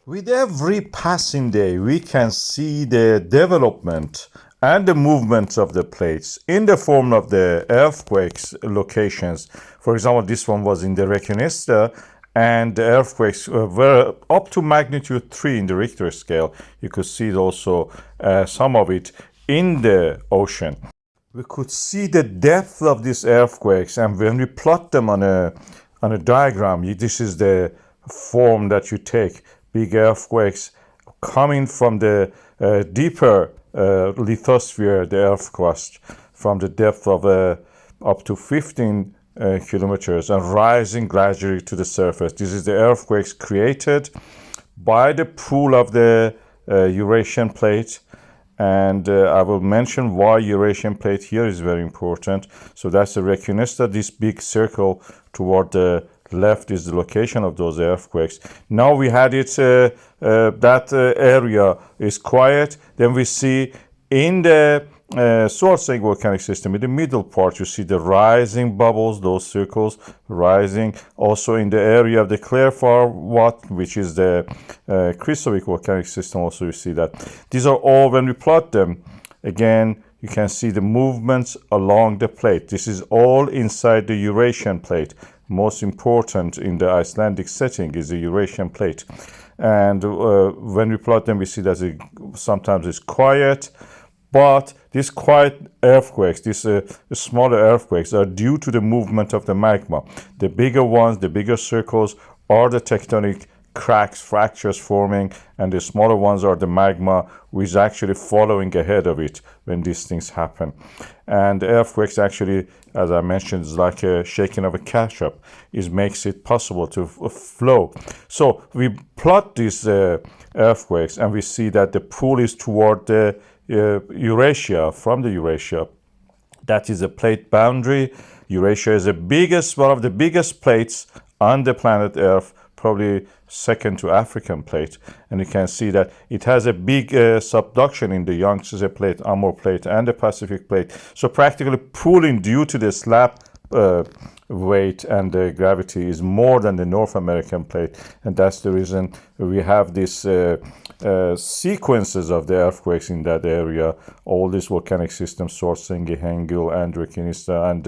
With every passing day, we can see the development and the movements of the plates in the form of the earthquakes locations. For example, this one was in the Reconquista, and the earthquakes were up to magnitude 3 in the Richter scale. You could see also some of it in the ocean. We could see the depth of these earthquakes, and when we plot them on a diagram, this is the form that you take. Big earthquakes coming from the deeper lithosphere, the earth crust, from the depth of up to 15 kilometers, and rising gradually to the surface. This is the earthquakes created by the pull of the Eurasian plate. And I will mention why Eurasian plate here is very important. So that's the Reconquista. This big circle toward the left is the location of those earthquakes. Now we had it, that area is quiet. Then we see in the Salt Lake volcanic system, in the middle part, you see the rising bubbles, those circles rising. Also in the area of the Clairfort, which is the Crystallic volcanic system, also you see that. These are all, when we plot them, again, you can see the movements along the plate. This is all inside the Eurasian plate. Most important in the Icelandic setting is the Eurasian plate. And when we plot them, we see that sometimes it's quiet, but these quiet earthquakes, these smaller earthquakes, are due to the movement of the magma. The bigger ones, the bigger circles, are the tectonic cracks, fractures forming, and the smaller ones are the magma, which is actually following ahead of it when these things happen. And the earthquakes actually, as I mentioned, is like a shaking of a ketchup. It makes it possible to flow. So we plot these earthquakes, and we see that the pull is toward the Eurasia, from the Eurasia. That is a plate boundary. Eurasia is one of the biggest plates on the planet Earth, probably second to African plate. And you can see that it has a big subduction in the Yangtze plate, Amur plate, and the Pacific plate. So practically pulling due to the slab weight and the gravity is more than the North American plate. And that's the reason we have these sequences of the earthquakes in that area. All these volcanic systems, Sorsengi, Hengil, and Reconquista, and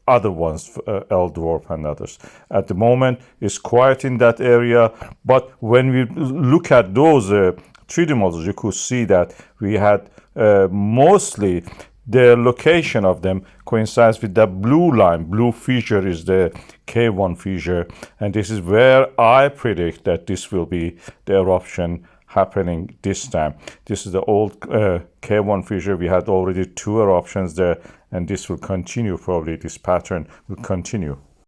other ones, L-Dwarf and others. At the moment, it's quiet in that area, but when we look at those 3D models, you could see that we had mostly the location of them coincides with that blue line. Blue fissure is the KayOne fissure, and this is where I predict that this will be the eruption happening this time. This is the old KayOne fissure. We had already 2 eruptions there, and this will continue, probably this pattern will continue.